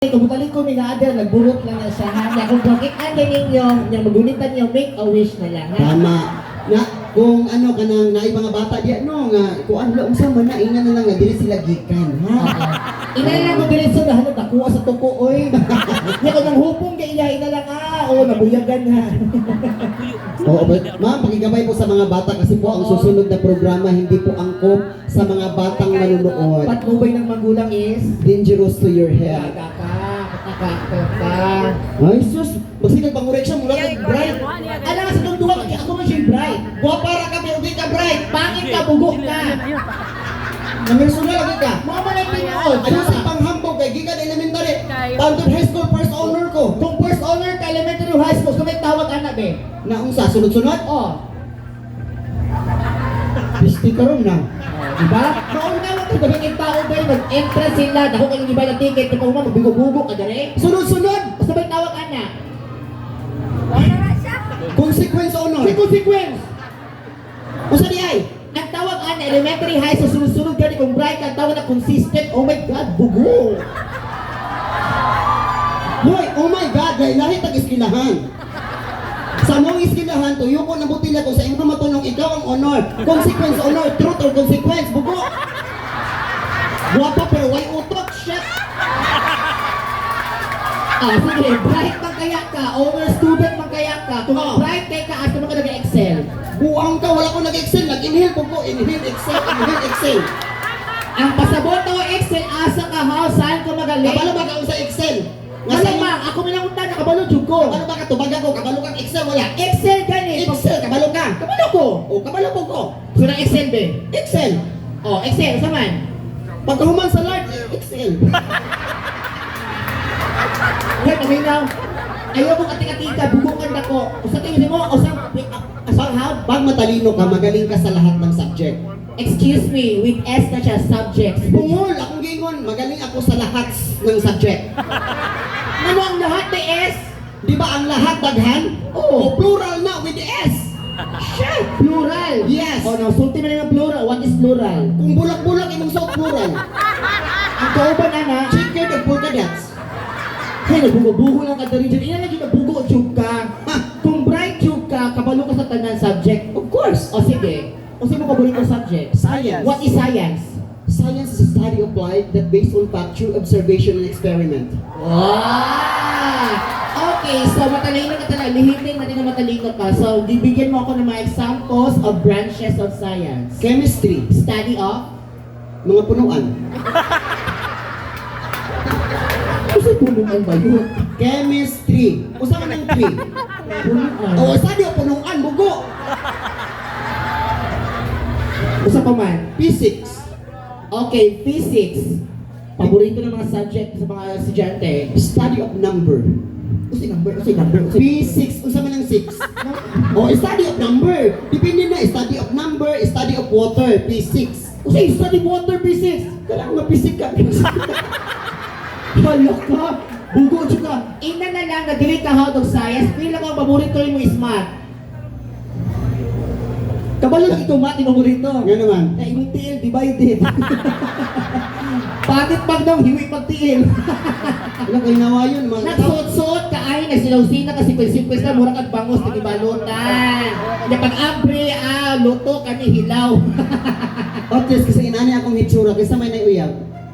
Kumutaling ko minada, nagburot lang na siya. Hanya kung bakit ang ninyo, yung magunitan niyo, make a wish na lang. Ha? Tama. Na, kung ano ka nang naay mga bata di ano nga, kung ano lang sa man na ingan na lang nga dili sila gikan, ha? Ina lang mo diretso na hanap nakuha sa tuko, oy. Nya ko nang hupong kay iya, ina lang nabuyagan ha. Oo, ma'am, pakigabay po sa mga bata kasi po ang susunod na programa hindi po angkop sa mga batang manunood. Patnubay ng magulang is Dangerous to your health. Kaka. Ay, sus, magsigal pangurek siya mula kay Bright. Alam nga sa tungtuwa, kaya ako man siya bright. Para ka pero di ka Bright. Pangit ka, bugok ka. Namirso na lagi ka. Mga malay pinuod. Ayun sa panghambog kay gikan elementary. Fountain High School first honor ko. Kung first honor ka, elementary high school, kung may tawag anak eh. Naunsa sunod-sunod? Oh. Pisti ka ron na. Diba? Noong naman ito, gawin tao ba yun, mag-entrance sila, dako kayo iba ng ticket, kung uma, magbigo-bugo ka dere. Sunod-sunod. Basta may tawag anak. Consequence honor. May consequence. Usa di ay. Ang tawag anak, elementary high, sa sunod-sunod gani kung bright, ang tawag na consistent, oh my God, bugo. Hoy, oh my God, dahil lahi tag-iskilahan. Sa mong iskilahan, tuyo ko nabuti na ko sa imong matunong ikaw ang honor. Consequence honor, truth or consequence, bugo. Guwapo pero why utot, shit. Sige, bright man kaya ka, honor student man kaya ka, kung bright kaya ka, asa mo ka nag-excel. Buwang ka, wala ko nag-excel, nag-inhale po ko, inhale, excel. Ang pasabot o Excel, asa ka ha, saan ka magaling? Kabalo ba ka sa Excel? Malamang, ako minangunta na kabalo jud ko. Kabalo ba ka, tubaga ko, kabalo kang Excel, wala. Excel gani. Excel, kabalo ka. Kabalo ko. O, kabalo po ko. So na Excel be. Excel. Oh, Excel, saman. Pagkahuman sa Lord, Excel. Hoy, paminaw. Ayaw mo katika-tika, bugungan na ko. O sa tingin mo, o sa hab. Pag matalino ka, magaling ka sa lahat ng subject. Excuse me, with S na siya, subjects. Bungol, akong gingon, magaling ako sa lahat ng subject. Ano ang lahat may S? Di ba ang lahat daghan? Oo. O plural na with S. Shit, plural. Yes. O, nasulti mo na ng plural. What is plural? Kung bulak-bulak, imong sa plural. Ang kauban, ana. Chicken and polka dots. Hey, nagbugo-bugo lang ka dali dyan. Ina lagi nagbugo tube ka. Kung bright tube ka, kabalo ka sa tanan subject. Of course. O sige. O sino mo paborito subject? Science. What is science? Science is a study of life that based on fact through observation and experiment. Wow! Okay, so matalino ka talaga. Lihitin natin na matalino ka. So, bibigyan mo ako ng mga examples of branches of science. Chemistry, Study of? mga punuan. Kasi punuan ba yun? Chemistry. Usa man ang tree. Punuan. O study of punuan, bugo. Usa pa man. Physics. Okay, physics. Paborito ng mga subject sa mga estudyante. Study of number. Usi number. P6, unsa man ang 6? O study of number. Depende na, study of number, study of water, P6. Usi, study water physics. Kailangan mapisik ka. Hala ka. Bugo ka. Ina na lang na dili ka how of science. Pila ko ang paborito mo is math. Kabalo lang ito math, paborito. Nga naman. Na imong tiil, divided. Pagit pag nang hiwi pagtiil. Wala kayo nawa yun, mga Nagsuot-suot ka ay, nagsilaw-sina ka, sipil-sipil na, mura kag bangos, nagibalutan. Kaya pag abre, luto, kani hilaw. Otis, kasi inani akong hitsura, kaysa may naiuyaw.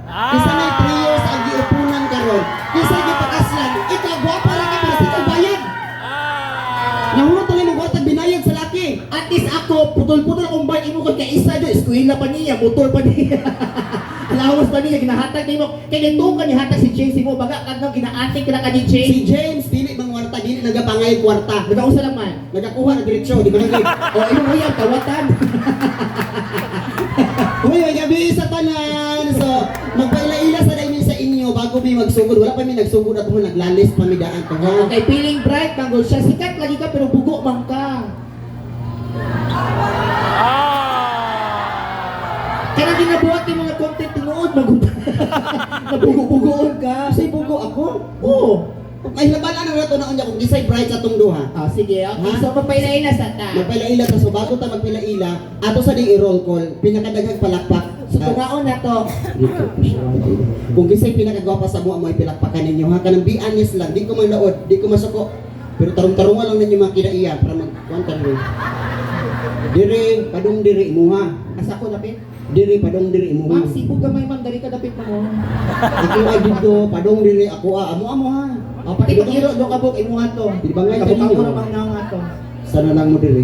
Kaysa may 3 years ang giupunan karon. Kaysa gipakaslan, ikaw, guwapa lang ka, pero ikaw bayad. Nahulot tuloy mo guwapa binayad sa laki. At least ako, putol-putol akong bayan mo kung kaisa dyan, eskwela pa niya, motor pa niya. Alawas pa niya, ginahatag niya mo. Kaya nito ka niya hatag si James mo, baga kanang ginaatik ka na ka ni James. Si James, dili bang kwarta, dili nagapangay kwarta. Nagausa lang man. Nagakuha na diretsyo, di ba nagay? O, ino mo yan, kawatan. Uy, may gabi sa tanan. So, magpaila-ila sa dahil sa inyo bago may magsugod. Wala pa may nagsugod at mo naglalis pa may daan to. Ha? Okay, feeling bright, tanggol siya. Sikat lagi ka, pero bugo man ka. Kaya ginabuhat yung mga content tinuod, nabugo-bugoon ka. Kasi bugo ako. Oo. Ay, labanan na nato na unya kung gisay bright sa tong duha. Sige, okay. Ha? So, magpaila-ila sa ta. Magpaila-ila ta. So, bago ta magpaila-ila, ato sa ding i-roll call, pinakadaghang palakpak. So tunaon na to. Kung kisay pinakagwapa sa mo ay pilakpakan ninyo ha, kanang be honest lang, di ko manlaod, di ko masuko. Pero tarong-tarungan lang ninyo mga kinaiya para magkuantan rin. Diri, padong diri imuha. Asa ko dapit? Diri, padong diri imuha. Ma'am, sibog gamay ma'am, dari ka dapit mo. Ako ay dito, padong diri ako amo ha. O pati pag-iro do kabog imuha to. Di ba nga Kabog kanino? ako namang nga to. Sana lang mo diri.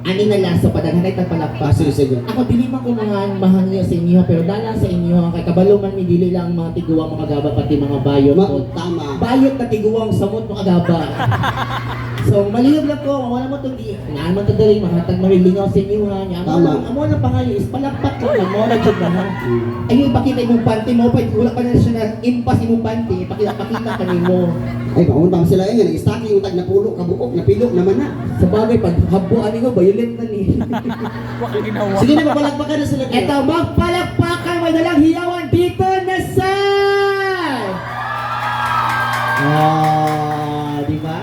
Ani na laso padaghanay tag palakpak. Sige, sige. Ako dili man ko mga mahangyo sa inyo pero dala sa inyo kay kabalo man mi dili lang mga tiguwa mga gaba pati mga bayot. Tama. Bayot na tiguwang samot mga gaba. So malihog lang ko, wala mo to di. Naan man to dali mahatag marilingaw sa inyo ha. Nya Tama. amo na pangayo is palakpak ko lang mo na jud na ha. Ayun ipakita imong panty mo pa wala pa na siya na impas imong panty, pakita kanimo. Ay, mauntang sila nga, nag-stacking yung tag na pulo, kabuok, napilok naman na. Sa bagay pag habuan ko violent na ni. Sige na, mapalagpakan na sila. Eto, magpalakpakan, may dalang hiyawan dito na side! Di ba?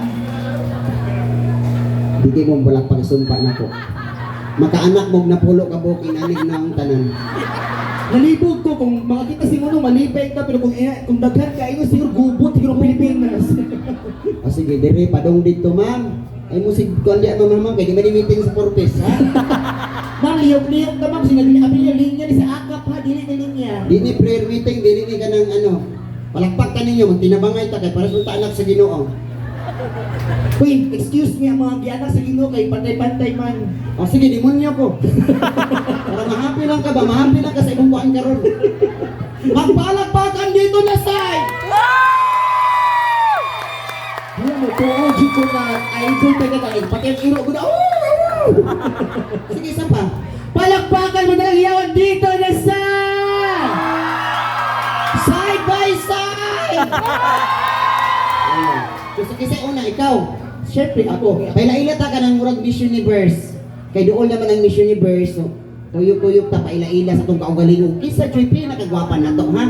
Hindi mo balakpag sumpa na ko. Makaanak mo na pulo kabuok, inanig na ang tanan. Nalibog ko kung makakita si Mono, malipay ka, pero kung daghan ka, ino siguro gubot, siguro Pilipinas. O sige, dire, padong dito, ma'am. Ay mo si kuan di mamam kay di man meeting sa purpose, ha? Ma'am, liyog-liyog ka ma'am, sinabi niya, yung linya ni sa akap ha, dili na linya. Di ni prayer meeting, di ni ka ng ano. Palakpak ka ninyo, magtinabangay ta kay para sa anak sa Ginoo. Uy, excuse me, ang mga gianak sa Ginoo kay pantay-pantay man. O sige, demonyo ko. Para mahapi lang ka ba? Mahapi lang ka sa imong buwan karon. Magpalakpakan dito na side! Alam mo, tuoji ko na idol ka na pati ang iro ko na, Sige, isa pa. palakpakan mo na lang hiyawan dito na side! Side by side! Gusto kasi una, ikaw. Siyempre ako. Paila-ila ta ka ng murag Miss Universe. Kay doon naman ang Miss Universe. So, tuyok-tuyok ta paila-ila sa itong kaugalingon. Kisa Joy P, nakagwapa na to, ha?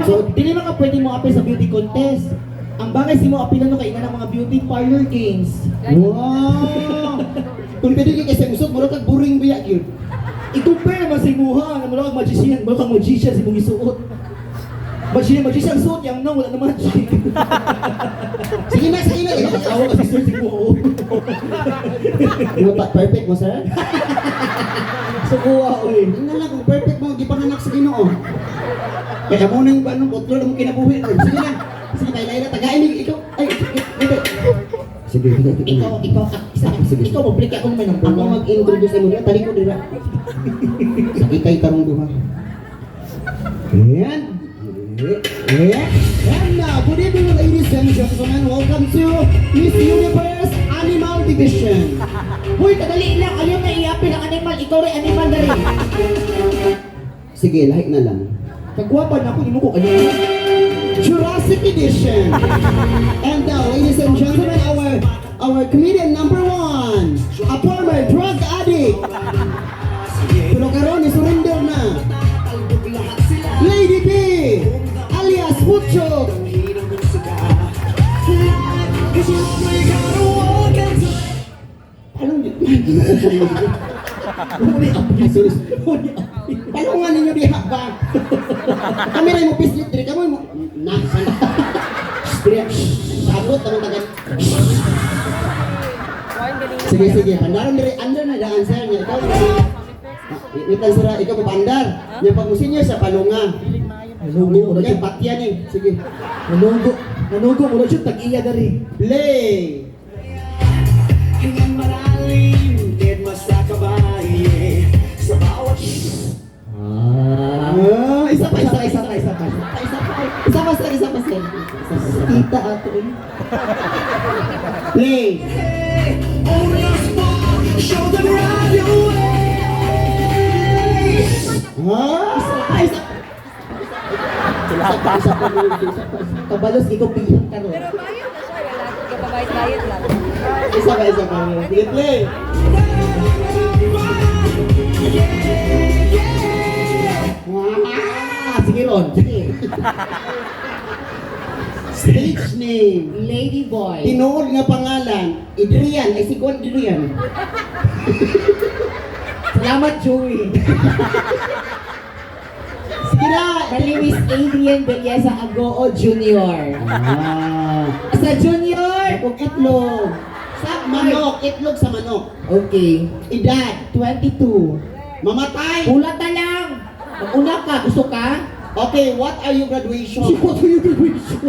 So, dili man ka pwede mo apil sa beauty contest. Ang bagay si mo apilan no kay nga ng mga beauty parlor games. Wow! Kung pwede ka kasi usok, murag kag boring biya yun. I-compare naman sa imuha, na mula kang magician, mula kang magician si mong isuot. Magician suot yang no, wala na magic. Sige na, sige na. Awa kasi sir si mo. Perfect mo, sir? So kuha ulit. Tingnan lang kung perfect mo, di panganak sa Ginoo. Kaya mo nang anong putlo na mo kinabuhi. Sige na. Sige, paila-ila, tagain ikaw. Ay, dito. Sige, Ikaw mo, break ako naman ng Ako buwan. mag-introduce mo niya, tali ko dira. Sakitay karong duha. Ayan. And now, good evening ladies and gentlemen. Welcome to Miss Universe Animal Division. Hoy, kadali lang. Ayaw na iapin ang animal. Ikaw rin animal na rin. Sige, lahat na lang. Kagwapan ako, hindi mo ko kanina. Jurassic Edition. And now, ladies and gentlemen, our comedian number 1, a former drug addict. Pero karon ni surrender na. Lady B, alias Butchok. Palong Huli ako. Sorry. Palungan ninyo diha ba? Kami rin mo pislit diri kamo mo. Nasan. Sabot ang taga. Sige, pandaron diri under na daan sir niya. Ikaw. Itan sira ikaw papandar. Nya pag mo senior sa palunga. Nanugo mo na Nya siya. patya ni. Sige. Nanugo mo na siya. Tag-iya na rin. Play. Hingang malalim, kahit mas nakabaye sa bawat Isa pa. Kita ato eh. Play. oras mo, show them right away. Isa pa. Kabalos, ikaw pilang ka ron. Pero bayad na siya, wala. Kapabayad-bayad lang. Isa pa. Sige, play. Sige ron. Sige. Stage name. Lady boy. Tinuod nga pangalan, Adrian, ay si Juan Adrian. Salamat, Joey. Sige na. My name is Adrian Belleza Agoo Jr. Ah. Sa Junior! Kung itlog. Sa manok. Itlog sa manok. Okay. Edad. 22. Mamatay. Ulat na lang! Mag-una ka, gusto ka? Okay, what are your graduation? What are you graduation?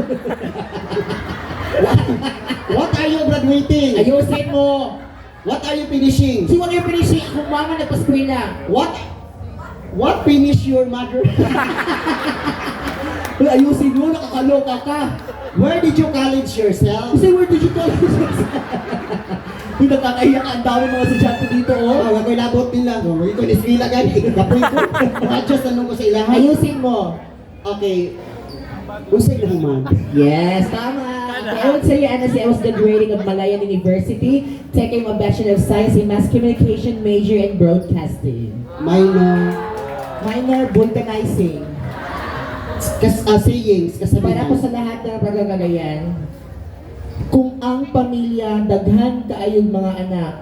What are you graduating? Ayusin mo! What are you finishing? Si what are you finishing? Kung mama nagpaskwela. What finish your mother? Uy, ayusin mo, nakakaloka ka. Where did you college yourself? Kasi where did you call this? Uy, nakakahiya ka. Ang dami mga estudyante dito, oh. Oh, ako'y labot nila. Oh, ito ni Svila gani. Kapoy ko. Adjust tanong ko sa ilahan. Ayusin mo. Okay. Usay na man. Yes, tama. Okay, I would say, Anna, I was graduating of Malayan University, taking my Bachelor of Science in Mass Communication, major in Broadcasting. Minor vulcanizing. Sayings, Para po kasabihan. sa lahat ng pagkakagayan, kung ang pamilya daghan kaayong mga anak,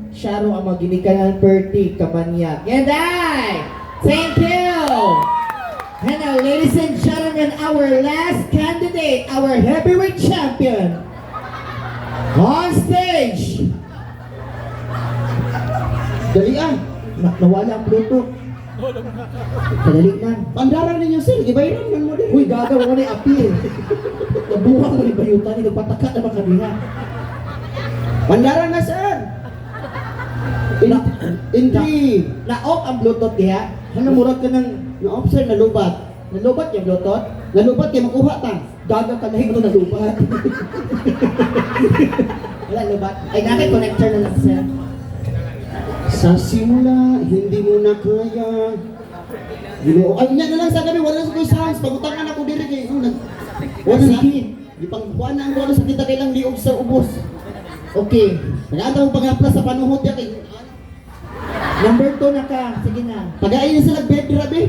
siya ro ang maginikanan perti kamanyak. Yanday! Thank you! And now, ladies and gentlemen, our last candidate, our heavyweight champion, on stage! Dali ah. Nawala ang Bluetooth. Kadali lang. Pandaran ninyo sir. Ibayran man mo din. Uy, gagawa ko na yung appeal. Nabuha ko na yung bayutan, nagpataka naman kanina. Pandaran na sir. Hindi. Na-off ang Bluetooth diha. Ano murag ka ng Na-off sir, nalubat. nalubat yung Bluetooth? Nalubat kayo makuha ta. Gagang ka na mo nalubat. Wala lubat. Ay, naki-connector na lang siya. Sa simula, hindi mo na kaya. Ginoo. Ay, yan na lang sa gabi. Wala na sa kuya sounds. Pagutangan ako diri kay. Wala na. Sige. Di pang buwan na ang wala sa kita kailang liog sa ubos. Okay. Nag-ataw pag-aplas sa panuhot ya kay. Number 2 na ka. Sige na. Pag-ain na sila bed grabe.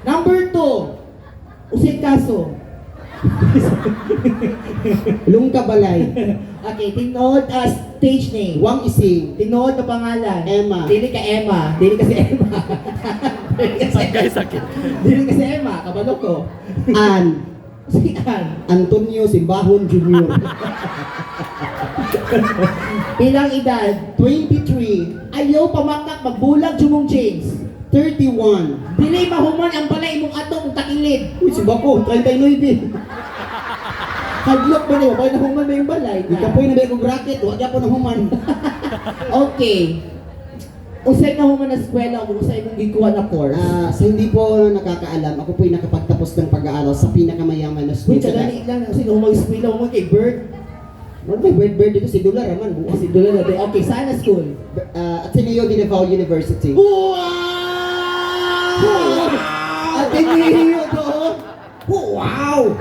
Number 2. Usig kaso. Lungka balay. Okay, tinod stage name. Wang ising. Tinod na pangalan. Emma. Dili ka Emma. Dili ka si Emma. Sakit. Dili ka si Emma. Kabalo ko. An. Si Ann. Antonio Simbahon Jr. Bilang edad. 23. Ayaw pamakak magbulag Jumong James. 31. Dili mahuman ang balay imong ato kung takilid. Uy, si Bako, 39. Haglok ba niyo? Bakit nahuman ba yung balay? Ikapoy na ba yung bracket? Huwag po na human. Okay. Usay na human na eskwela o usay mong gikuha na course. Sa hindi po nakakaalam, ako po'y nakapagtapos ng pag-aaral sa pinakamayaman na Wait, school sa kadali lang. Kasi kung mag-eskwela mo kay Bert. Wala may bird dito, si Dula Raman. Kasi doon na din. Okay, saan na school? Ateneo de Davao University. Wow! Ateneo doon. Wow!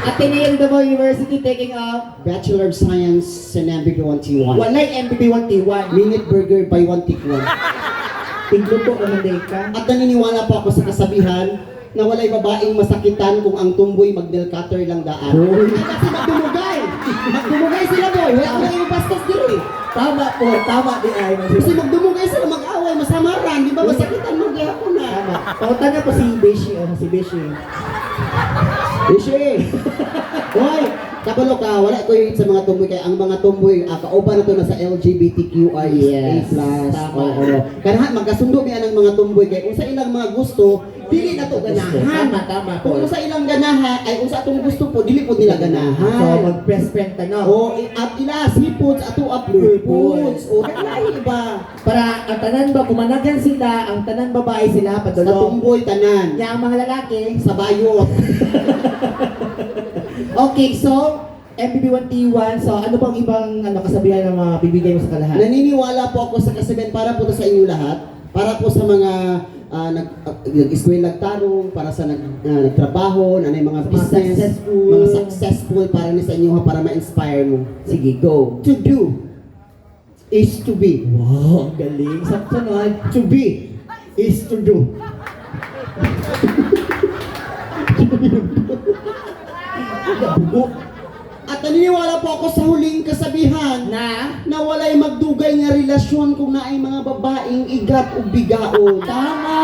Ateneo Davao University taking up Bachelor of Science sa MBB 1T1. walay MBB 1T1. Minute Burger by 1T1. Tingluto naman din ka. At naniniwala po ako sa kasabihan na walay babaeng masakitan kung ang tumboy mag-nail cutter lang daan. Hoy. Ay, kasi magdumugay! Magdumugay sila boy! Wala ko na yung bastos dito eh! Tama po, tama di ay. Kasi magdumugay sila, mag-away, masamaran, di ba? Masakitan mag-ihapon na. Tama. Pautan na po si Beshi. Si Beshi. Bishi! Hoy! Kabalo ka, wala ko yung sa mga tumboy kaya ang mga tumboy, kauban na to na sa LGBTQI Yes, A+. tama. Oo. Kaya magkasundo biya ng mga tumboy kaya kung sa ilang mga gusto, dili na to ganahan. Tama po. Kung sa ilang ganahan, ay kung sa atong gusto po, dili po nila ganahan. So, mag-press friend ka, no? O, at ila, seafoods, ato blue foods. O, kaya iba. Para ang tanan ba, kumanagan sila, ang tanan babae sila, Sa padulong. tumboy, tanan. Kaya ang mga lalaki, Sa bayot. okay, so, MBB 1T1, so ano bang ibang kasabihan ng mga bibigay mo sa kalahat? Naniniwala po ako sa kasabihan para po to sa inyo lahat. Para po sa mga nag-eskwela nagtarong, para sa nagtrabaho, na mga Sa mga business, successful. mga successful para ni sa inyo ha, para ma-inspire mo. Sige, go. To do is to be. Wow, ang galing. Sa sunod, To be is to do. bugo. At naniniwala po ako sa huling kasabihan Na? na walay magdugay nga relasyon kung naay mga babaeng igat o bigaon. Tama!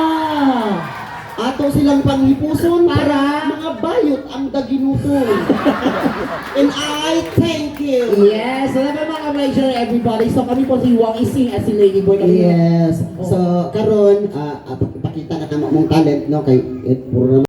Ato silang panghipuson Para? mga bayot ang daginutong. And I thank you. Yes! Wala ba mga major everybody? So kami po si Wang Ising at si Lady Boy. Yes. So karon pakita na kamo mong talent no kay puro